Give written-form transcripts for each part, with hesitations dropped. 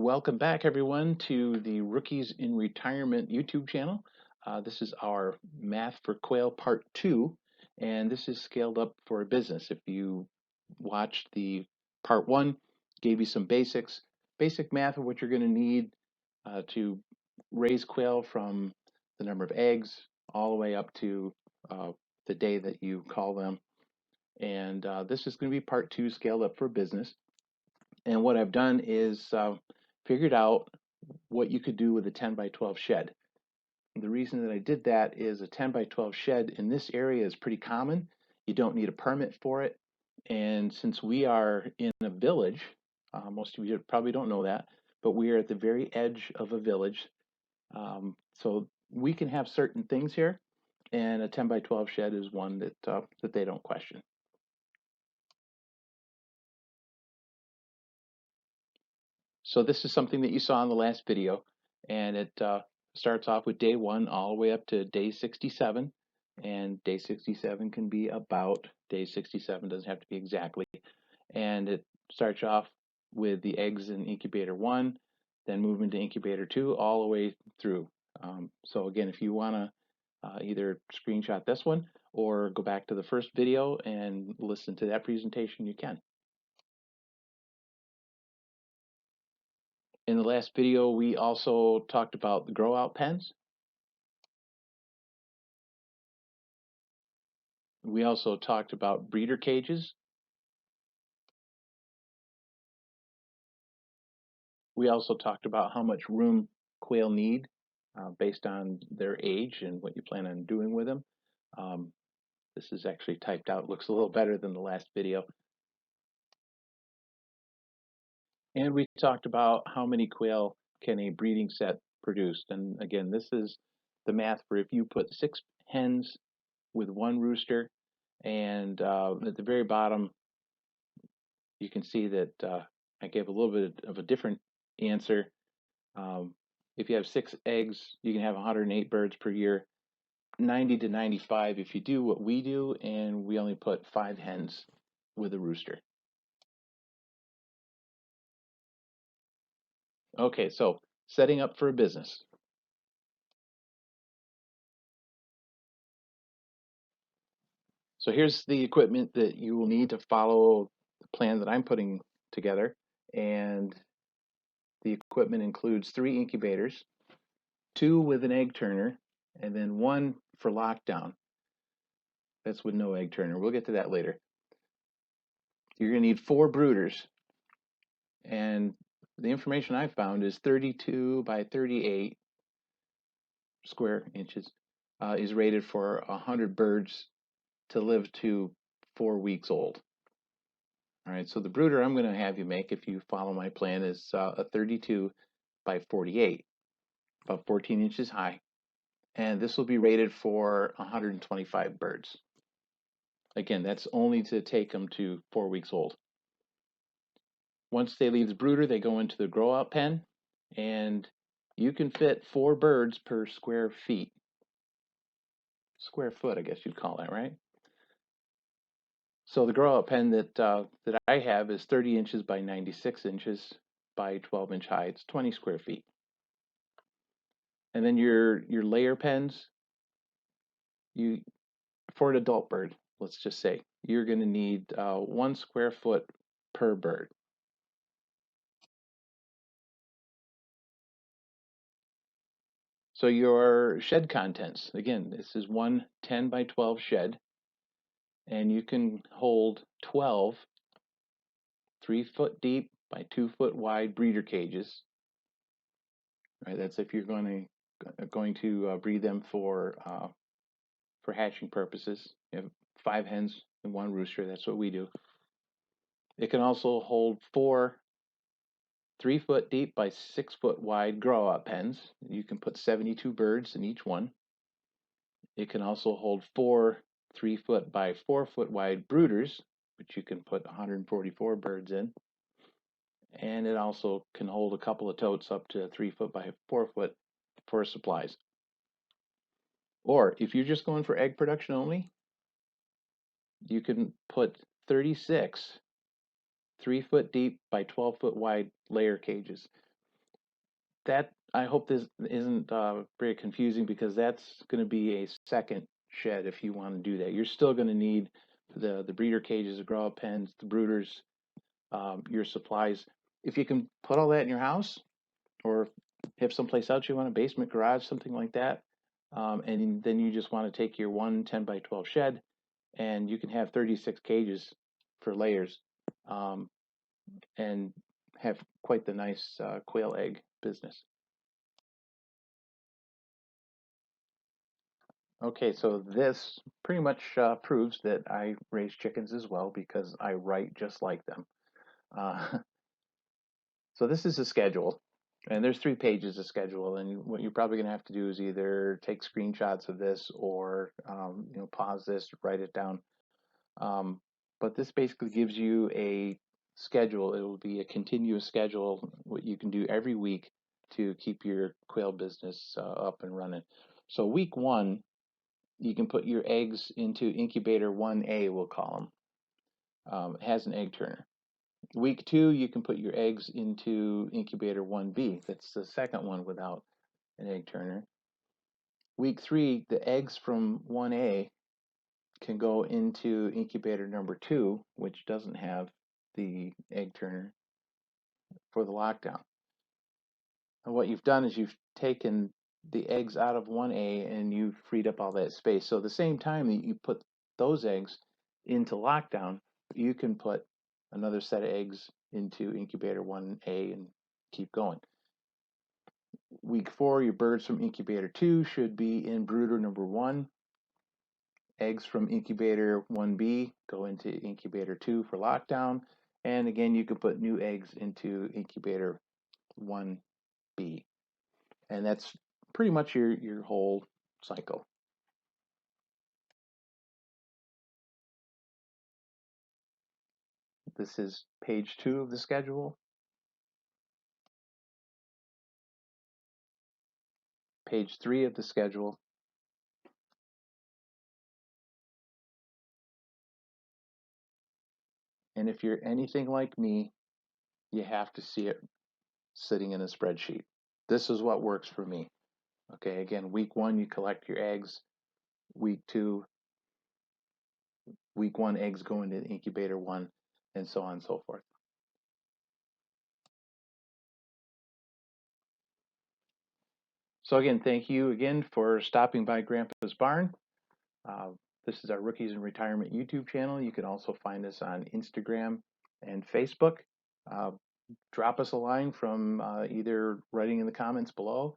Welcome back, everyone, to the Rookies in Retirement YouTube channel. This is our Math for Quail Part 2, and this is scaled up for a business. If you watched the Part 1, gave you some basic math of what you're going to need to raise quail from the number of eggs all the way up to the day that you call them. And this is going to be Part 2, scaled up for business. And what I've done is figured out what you could do with a 10 by 12 shed. The reason that I did that is a 10 by 12 shed in this area is pretty common. You don't need a permit for it. And since we are in a village, most of you probably don't know that, but we are at the very edge of a village. So we can have certain things here, and a 10 by 12 shed is one that they don't question. So this is something that you saw in the last video, and it starts off with day 1 all the way up to day 67, and day 67 can be about day 67, doesn't have to be exactly. And it starts off with the eggs in incubator 1, then move into incubator 2 all the way through. So again, if you want to either screenshot this one or go back to the first video and listen to that presentation, you can. In the last video, we also talked about the grow out pens. We also talked about breeder cages. We also talked about how much room quail need based on their age and what you plan on doing with them. This is actually typed out, looks a little better than the last video. And we talked about how many quail can a breeding set produce. And again, this is the math for if you put 6 hens with 1 rooster, and at the very bottom, you can see that I gave a little bit of a different answer. If you have 6 eggs, you can have 108 birds per year, 90 to 95 if you do what we do, and we only put 5 hens with a rooster. Okay, so setting up for a business. So here's the equipment that you will need to follow the plan that I'm putting together, and the equipment includes 3 incubators, 2 with an egg turner, and then 1 for lockdown. That's with no egg turner. We'll get to that later. You're going to need 4 brooders, and the information I found is 32 by 38 square inches is rated for 100 birds to live to 4 weeks old. All right, so the brooder I'm going to have you make, if you follow my plan, is a 32 by 48, about 14 inches high, and this will be rated for 125 birds. Again, that's only to take them to 4 weeks old. Once they leave the brooder, they go into the grow out pen, and you can fit 4 birds per square feet. Square foot, I guess you'd call that, right? So the grow out pen that I have is 30 inches by 96 inches by 12 inch high. It's 20 square feet. And then your layer pens, for an adult bird, let's just say, you're going to need 1 square foot per bird. So your shed contents, again, this is one 10 by 12 shed, and you can hold 12 3-foot deep by 2-foot wide breeder cages. Right, that's if you're going to breed them for hatching purposes. You have 5 hens and 1 rooster. That's what we do. It can also hold 4 3-foot deep by 6-foot wide grow out pens. You can put 72 birds in each one. It can also hold 4 3-foot by 4-foot wide brooders, which you can put 144 birds in. And it also can hold a couple of totes up to 3-foot by 4-foot for supplies. Or if you're just going for egg production only, you can put 36 3-foot deep by 12-foot wide layer cages. that I hope this isn't very confusing, because that's going to be a second shed if you want to do that. You're still going to need the breeder cages, the grow out pens, the brooders, your supplies. If you can put all that in your house, or have someplace else you want, a basement, garage, something like that, and then you just want to take your one 10 by 12 shed, and you can have 36 cages for layers, um, and have quite the nice quail egg business. Okay, so this pretty much proves that I raise chickens as well, because I write just like them. Uh, so this is a schedule, and there's 3 pages of schedule, and what you're probably going to have to do is either take screenshots of this, or pause this, write it down. Um, but this basically gives you a schedule. It will be a continuous schedule, what you can do every week to keep your quail business up and running. So week 1, you can put your eggs into incubator 1A, we'll call them. It has an egg turner. Week 2, you can put your eggs into incubator 1B. That's the second one without an egg turner. Week 3, the eggs from 1A can go into incubator number 2, which doesn't have the egg turner, for the lockdown. And what you've done is you've taken the eggs out of 1A, and you've freed up all that space. So the same time that you put those eggs into lockdown, you can put another set of eggs into incubator 1A and keep going. Week 4, your birds from incubator 2 should be in brooder number 1. Eggs from incubator 1B go into incubator 2 for lockdown. And again, you can put new eggs into incubator 1B. And that's pretty much your whole cycle. This is page 2 of the schedule, page 3 of the schedule, and if you're anything like me, you have to see it sitting in a spreadsheet. This is what works for me. Okay, again, week 1, you collect your eggs. Week 2, week 1, eggs go into incubator 1, and so on and so forth. So again, thank you again for stopping by Grandpa's Barn. Uh, this is our Rookies in Retirement YouTube channel. You can also find us on Instagram and Facebook. Uh, Drop us a line from either writing in the comments below,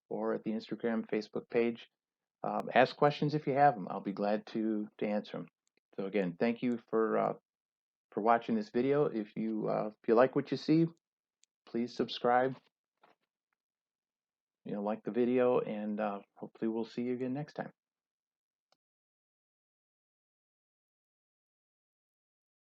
or at the Instagram, Facebook page. Ask questions if you have them. I'll be glad to answer them. So again, thank you for watching this video. If you like what you see, please subscribe. Like the video, and hopefully we'll see you again next time.